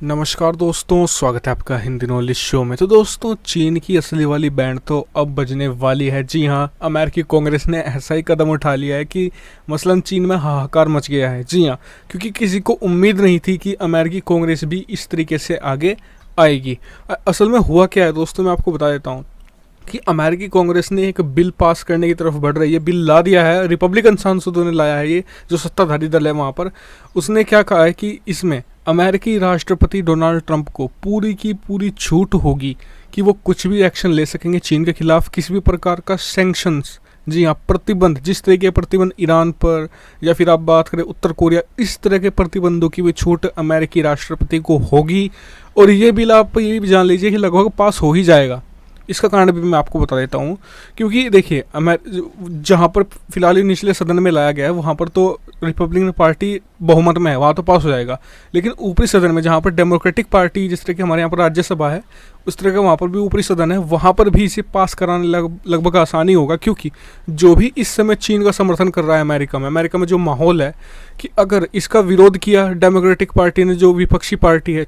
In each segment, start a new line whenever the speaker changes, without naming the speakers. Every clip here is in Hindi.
नमस्कार दोस्तों, स्वागत है आपका हिंदी नॉलेज शो में। तो दोस्तों, चीन की असली वाली बैंड तो अब बजने वाली है। जी हाँ, अमेरिकी कांग्रेस ने ऐसा ही कदम उठा लिया है कि मसलन चीन में हाहाकार मच गया है। जी हाँ, क्योंकि किसी को उम्मीद नहीं थी कि अमेरिकी कांग्रेस भी इस तरीके से आगे आएगी। असल में हुआ क्या है दोस्तों, मैं आपको बता देता हूँ कि अमेरिकी कांग्रेस ने एक बिल पास करने की तरफ बढ़ रही है। बिल ला दिया है, रिपब्लिकन सांसदों ने लाया है, ये जो सत्ताधारी दल है वहाँ पर। उसने क्या कहा है कि इसमें अमेरिकी राष्ट्रपति डोनाल्ड ट्रंप को पूरी की पूरी छूट होगी कि वो कुछ भी एक्शन ले सकेंगे चीन के खिलाफ, किसी भी प्रकार का सैंक्शंस, जी हाँ, प्रतिबंध, जिस तरह के प्रतिबंध ईरान पर या फिर आप बात करें उत्तर कोरिया, इस तरह के प्रतिबंधों की भी छूट अमेरिकी राष्ट्रपति को होगी। और ये बिल आप ये भी जान लीजिए कि लगभग पास हो ही जाएगा। इसका कारण भी मैं आपको बता देता हूँ, क्योंकि देखिए जहाँ पर फिलहाल ही निचले सदन में लाया गया है वहाँ पर तो रिपब्लिकन पार्टी बहुमत में है, वहाँ तो पास हो जाएगा। लेकिन ऊपरी सदन में जहाँ पर डेमोक्रेटिक पार्टी, जिस तरह की हमारे यहाँ पर राज्यसभा है, उस तरह का वहाँ पर भी ऊपरी सदन है, वहाँ पर भी इसे पास कराने लगभग आसानी होगा। क्योंकि जो भी इस समय चीन का समर्थन कर रहा है अमेरिका में जो माहौल है कि अगर इसका विरोध किया डेमोक्रेटिक पार्टी ने, जो विपक्षी पार्टी है,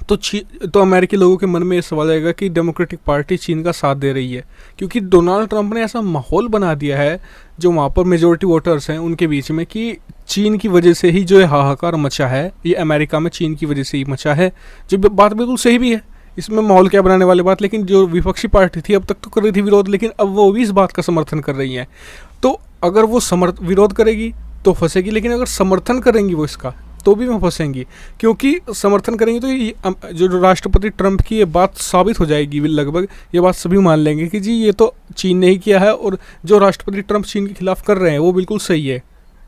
तो अमेरिकी लोगों के मन में ये सवाल आएगा कि डेमोक्रेटिक पार्टी चीन का साथ दे रही है। क्योंकि डोनाल्ड ट्रंप ने ऐसा माहौल बना दिया है जो वहाँ पर मेजोरिटी वोटर्स हैं उनके बीच में कि चीन की वजह से ही जो हाहाकार मचा है, ये अमेरिका में चीन की वजह से ही मचा है। जो बात बिल्कुल सही भी है, इसमें माहौल क्या बनाने वाली बात। लेकिन जो विपक्षी पार्टी थी अब तक तो कर रही थी विरोध, लेकिन अब वो भी इस बात का समर्थन कर रही है। तो अगर वो विरोध करेगी तो फंसेगी, लेकिन अगर समर्थन करेंगी वो इसका तो भी मैं फंसेंगी। क्योंकि समर्थन करेंगे तो ये जो राष्ट्रपति ट्रंप की ये बात साबित हो जाएगी, लगभग ये बात सभी मान लेंगे कि जी ये तो चीन ने ही किया है और जो राष्ट्रपति ट्रंप चीन के खिलाफ कर रहे हैं वो बिल्कुल सही है।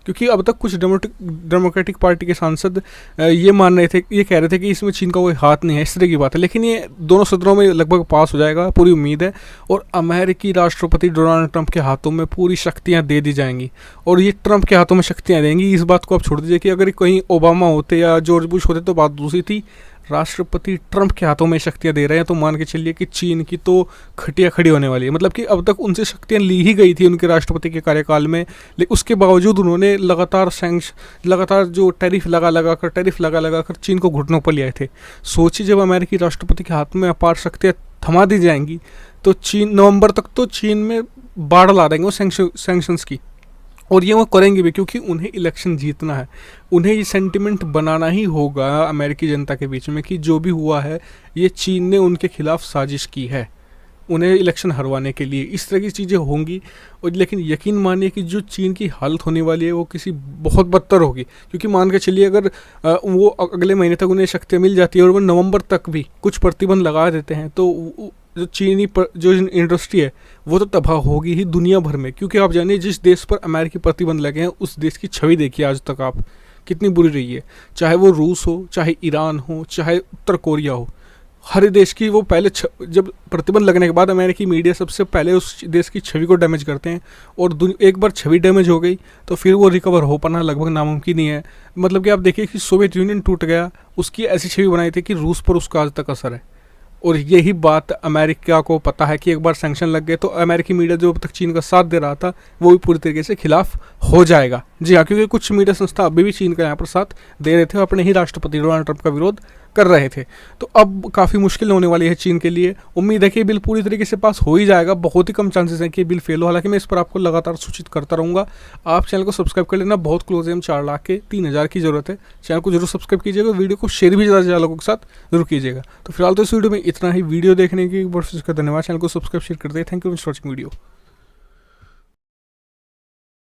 क्योंकि अब तक कुछ डेमोक्रेटिक पार्टी के सांसद ये मान रहे थे, ये कह रहे थे कि इसमें चीन का कोई हाथ नहीं है, इस तरह की बात है। लेकिन ये दोनों सदनों में लगभग पास हो जाएगा, पूरी उम्मीद है। और अमेरिकी राष्ट्रपति डोनाल्ड ट्रंप के हाथों में पूरी शक्तियां दे दी जाएंगी। और ये ट्रंप के हाथों में शक्तियां देंगी, इस बात को आप छोड़ दीजिए कि अगर कहीं ओबामा होते या जॉर्ज बुश होते तो बात दूसरी थी। राष्ट्रपति ट्रंप के हाथों में शक्तियां दे रहे हैं तो मान के चलिए कि चीन की तो खटिया खड़ी होने वाली है। मतलब कि अब तक उनसे शक्तियां ली ही गई थी उनके राष्ट्रपति के कार्यकाल में, लेकिन उसके बावजूद उन्होंने लगातार जो टैरिफ लगा कर चीन को घुटनों पर ले आए थे। सोचिए जब अमेरिकी राष्ट्रपति के हाथ में अपार शक्तियाँ थमा दी जाएंगी तो चीन नवंबर तक तो चीन में बाढ़ ला देंगे वो सैंक्शंस की। और ये वो करेंगे भी क्योंकि उन्हें इलेक्शन जीतना है। उन्हें ये सेंटिमेंट बनाना ही होगा अमेरिकी जनता के बीच में कि जो भी हुआ है ये चीन ने उनके खिलाफ साजिश की है, उन्हें इलेक्शन हरवाने के लिए। इस तरह की चीज़ें होंगी। और लेकिन यकीन मानिए कि जो चीन की हालत होने वाली है वो किसी बहुत बदतर होगी। क्योंकि मान के चलिए अगर वो अगले महीने तक उन्हें शक्तियाँ मिल जाती है और वो नवंबर तक भी कुछ प्रतिबंध लगा देते हैं तो जो चीनी जो इंडस्ट्री है वो तो तबाह होगी ही दुनिया भर में। क्योंकि आप जानिए जिस देश पर अमेरिकी प्रतिबंध लगे हैं उस देश की छवि देखिए आज तक आप कितनी बुरी रही है। चाहे वो रूस हो, चाहे ईरान हो, चाहे उत्तर कोरिया हो, हर देश की वो पहले जब प्रतिबंध लगने के बाद अमेरिकी मीडिया सबसे पहले उस देश की छवि को डैमेज करते हैं। और एक बार छवि डैमेज हो गई तो फिर वो रिकवर हो पाना लगभग नामुमकिन ही है। मतलब कि आप देखिए कि सोवियत यूनियन टूट गया, उसकी ऐसी छवि बनाई थी कि रूस पर उसका आज तक असर है। और यही बात अमेरिका को पता है कि एक बार सैंक्शन लग गए तो अमेरिकी मीडिया जो अब तक चीन का साथ दे रहा था वो भी पूरी तरीके से खिलाफ हो जाएगा। जी हाँ, क्योंकि कुछ मीडिया संस्था अभी भी चीन का यहाँ पर साथ दे रहे थे, अपने ही राष्ट्रपति डोनाल्ड ट्रंप का विरोध कर रहे थे। तो अब काफ़ी मुश्किल होने वाली है चीन के लिए। उम्मीद है कि बिल पूरी तरीके से पास हो ही जाएगा। बहुत ही कम चांसेस हैं कि बिल फेल हो। हालांकि मैं इस पर आपको लगातार सूचित करता रहूँगा। आप चैनल को सब्सक्राइब कर लेना, बहुत क्लोज है, हम 4 लाख के 3,000 की ज़रूरत है। चैनल को जरूर सब्सक्राइब कीजिएगा, वीडियो को शेयर भी ज़्यादा लोगों के साथ जरूर कीजिएगा। तो फिलहाल तो इस वीडियो में इतना ही। वीडियो देखने की बहुत धन्यवाद। चैनल को सब्सक्राइब शेयर करते हैं। Thank you for watching video.